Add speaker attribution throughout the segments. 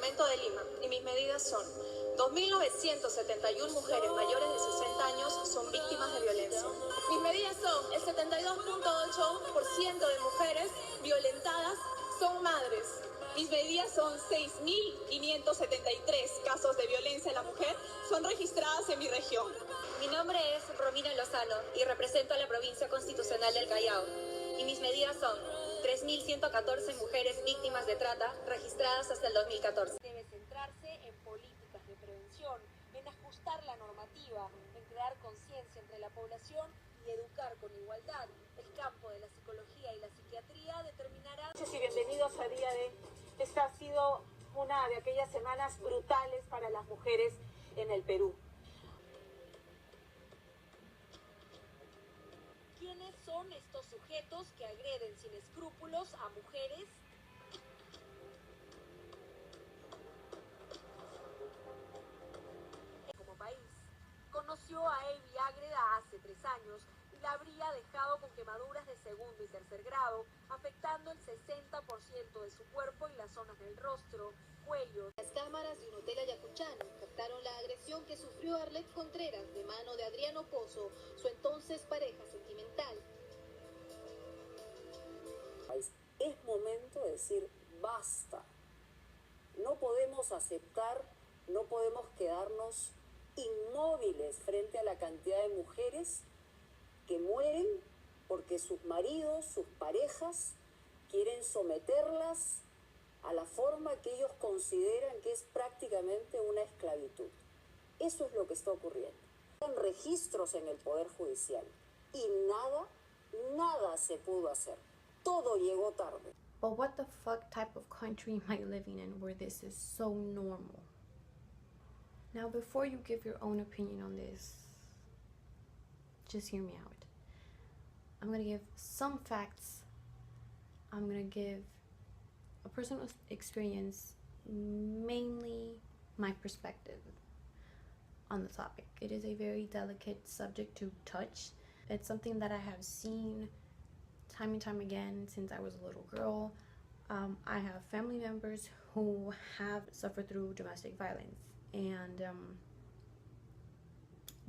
Speaker 1: departamento de Lima y mis medidas son: 2.971 mujeres mayores de 60 años son víctimas de violencia. Mis medidas son: el 72.8% de mujeres violentadas son madres. Mis medidas son: 6.573 casos de violencia a la mujer son registradas en mi región.
Speaker 2: Mi nombre es Romina Lozano y represento a la provincia constitucional del Callao. Y mis medidas son: 3.114 mujeres víctimas de trata registradas hasta el 2014.
Speaker 3: Debe centrarse en políticas de prevención, en ajustar la normativa, en crear conciencia entre la población y educar con igualdad. El campo de la psicología y la psiquiatría determinará.
Speaker 4: Y bienvenidos a Día de... Esta ha sido una de aquellas semanas brutales para las mujeres en el Perú.
Speaker 3: ¿Quiénes son estos sujetos que agreden sin escrúpulos a mujeres? Como país, conoció a Evi Ágreda hace 3 años y la habría dejado con quemaduras de segundo y tercer grado, afectando el 60% de su cuerpo y las zonas del rostro, cuello.
Speaker 5: Las cámaras de un hotel ayacuchano captaron la agresión que sufrió Arlet Contreras de mano de Adriano Pozo, su entonces pareja sentimental.
Speaker 6: Es momento de decir basta. No podemos aceptar, no podemos quedarnos inmóviles frente a la cantidad de mujeres que mueren porque sus maridos, sus parejas quieren someterlas a la forma que ellos consideran que es prácticamente una esclavitud. Eso es lo que está ocurriendo. Hay registros en el Poder Judicial y nada se pudo hacer. Todo llegó tarde.
Speaker 7: But what the fuck type of country am I living in where this is so normal? Now, before you give your own opinion on this, just hear me out. I'm going to give some facts. I'm going to give a personal experience, mainly my perspective on the topic. It is a very delicate subject to touch. It's something that I have seen time and time again since I was a little girl. I have family members who have suffered through domestic violence, and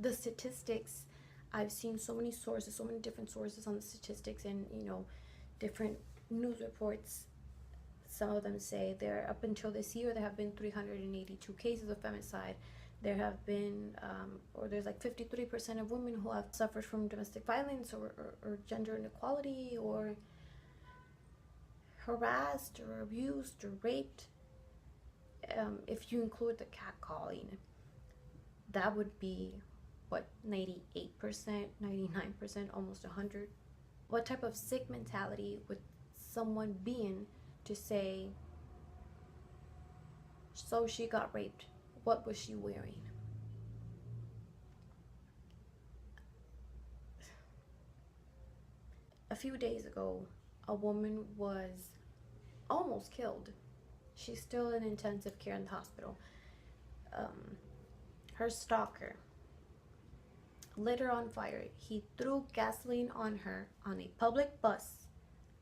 Speaker 7: the statistics, I've seen so many sources, so many different sources on the statistics, and different news reports. Some of them say there, up until this year, there have been 382 cases of femicide. There have been, or there's like 53% of women who have suffered from domestic violence or gender inequality, or harassed or abused or raped. If you include the catcalling, that would be, what, 98%, 99%, almost 100. What type of sick mentality would someone be in to say, so she got raped? What was she wearing? A few days ago, a woman was almost killed. She's still in intensive care in the hospital. Her stalker lit her on fire. He threw gasoline on her on a public bus,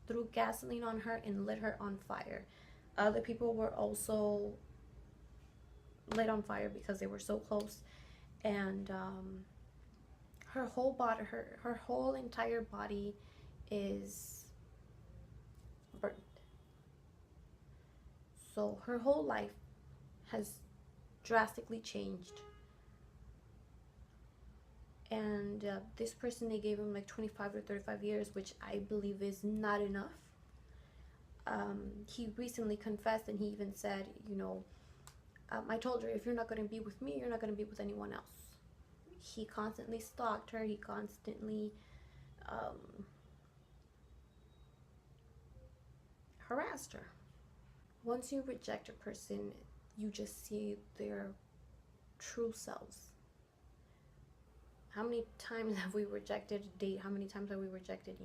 Speaker 7: threw gasoline on her and lit her on fire. Other people were also lit on fire because they were so close, and her whole body, her whole entire body is burnt. So her whole life has drastically changed, and this person, they gave him like 25 to 35 years, which I believe is not enough. He recently confessed, and he even said, I told her, if you're not going to be with me, you're not going to be with anyone else. He constantly stalked her. He constantly harassed her. Once you reject a person, you just see their true selves. How many times have we rejected a date? How many times have we rejected,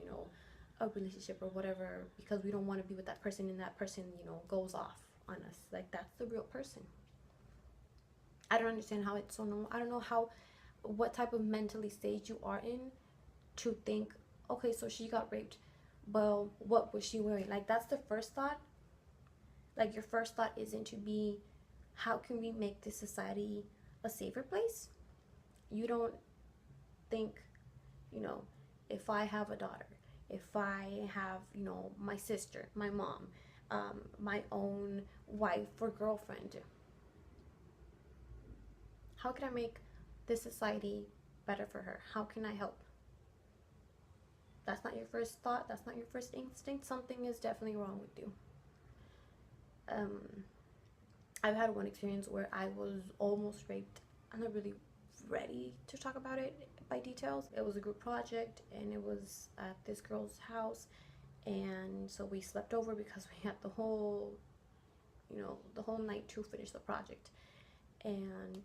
Speaker 7: a relationship or whatever, because we don't want to be with that person, and that person, goes off on us? Like, that's the real person. I don't understand how it's so normal. I don't know what type of mentally stage you are in to think, okay, so she got raped. Well, what was she wearing? Like, that's the first thought. Like, your first thought isn't to be how can we make this society a safer place? You don't think, you know, if I have a daughter, if I have, you know, my sister, my mom, my own wife or girlfriend, how can I make this society better for her? How can I help? That's not your first thought. That's not your first instinct. Something is definitely wrong with you. I've had one experience where I was almost raped. I'm not really ready to talk about it by details. It was a group project and it was at this girl's house, and so we slept over because we had the whole night to finish the project. And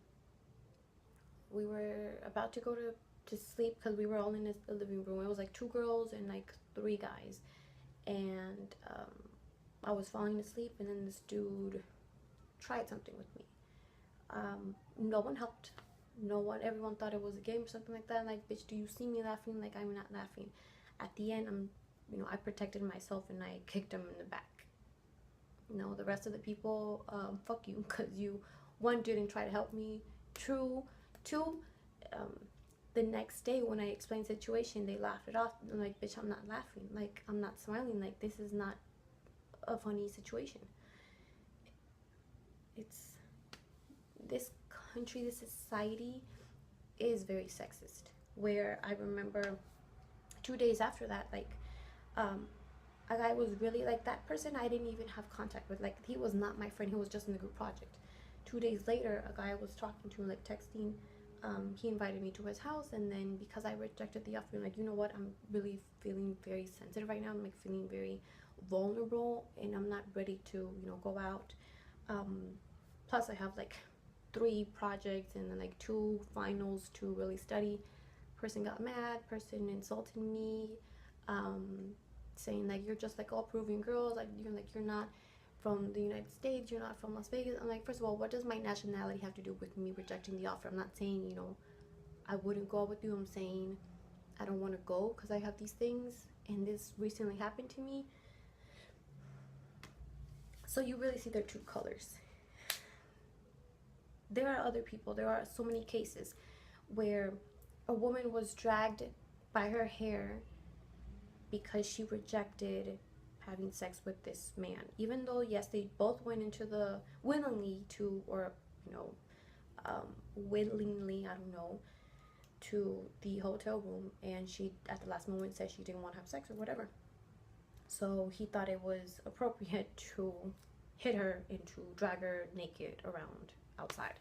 Speaker 7: we were about to go to sleep because we were all in the living room. It was like 2 girls and like 3 guys, and I was falling asleep, and then this dude tried something with me. No one helped. No one. Everyone thought it was a game or something like that. Like, bitch, do you see me laughing? Like, I'm not laughing. At the end, I protected myself and I kicked him in the back. The rest of the people, fuck you, because you, 1, didn't try to help me. 2, the next day when I explained the situation, they laughed it off. I'm like, bitch, I'm not laughing. Like, I'm not smiling. Like, this is not a funny situation. It's this country, this society is very sexist. Where I remember 2 days after that, like, a guy was really like, that person I didn't even have contact with. Like, he was not my friend. He was just in the group project. 2 days later, a guy I was talking to, like, texting, he invited me to his house, and then because I rejected the offer, I'm like, you know what, I'm really feeling very sensitive right now. I'm like feeling very vulnerable, and I'm not ready to, go out. Plus I have like 3 projects and then like 2 finals to really study. Person got mad, person insulted me, saying like, you're just like all Peruvian girls, like you're not from the United States, you're not from Las Vegas. I'm like, first of all, what does my nationality have to do with me rejecting the offer? I'm not saying, I wouldn't go out with you. I'm saying I don't want to go because I have these things, and this recently happened to me. So you really see their true colors. There are other people, there are so many cases where a woman was dragged by her hair because she rejected having sex with this man, even though yes, they both went into the willingly, I don't know, to the hotel room, and she at the last moment said she didn't want to have sex or whatever. So he thought it was appropriate to hit her and to drag her naked around outside.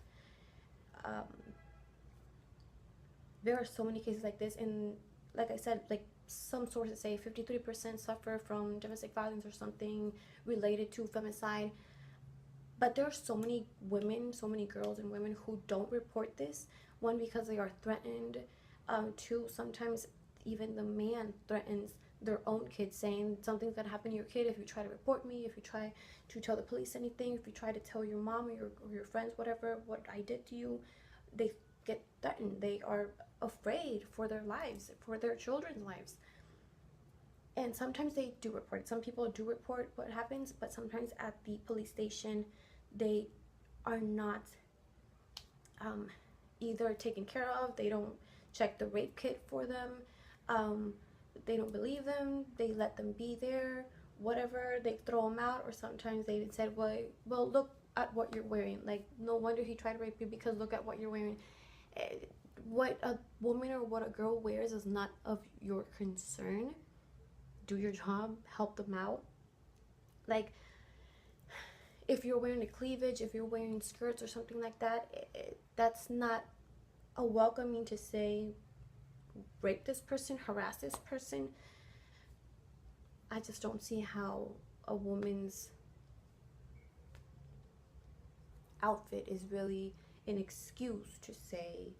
Speaker 7: There are so many cases like this, and like I said, like, some sources say 53% suffer from domestic violence or something related to femicide. But there are so many women, so many girls and women who don't report this. 1, because they are threatened. 2, sometimes even the man threatens their own kids, saying something's gonna happen to your kid if you try to report me, if you try to tell the police anything, if you try to tell your mom or your friends what I did to you. They get threatened. They are afraid for their lives, for their children's lives. And sometimes they do report it. Some people do report what happens, but sometimes at the police station they are not either taken care of. They don't check the rape kit for them. They don't believe them. They let them be there, whatever. They throw them out, or sometimes they said, well, look at what you're wearing. Like, no wonder he tried to rape you, because look at what you're wearing. What a woman or what a girl wears is not of your concern. Do your job, help them out. Like, if you're wearing a cleavage, if you're wearing skirts or something like that, that's not a welcoming to say, rape this person, harass this person. I just don't see how a woman's outfit is really an excuse to say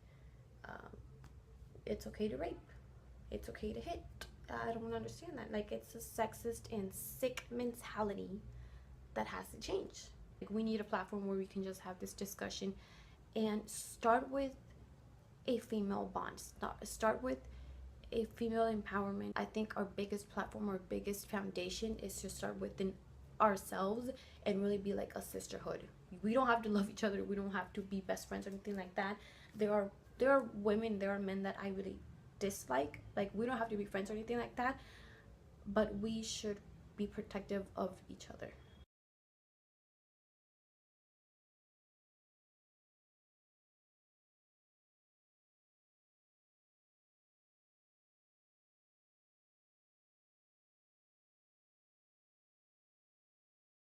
Speaker 7: it's okay to rape, it's okay to hit. I don't understand that. Like, it's a sexist and sick mentality that has to change. Like, we need a platform where we can just have this discussion and start with a female bond. Start with a female empowerment. I think our biggest platform, our biggest foundation is to start with ourselves and really be like a sisterhood. We don't have to love each other. We don't have to be best friends or anything like that. There are women, there are men that I really dislike. Like, we don't have to be friends or anything like that, but we should be protective of each other.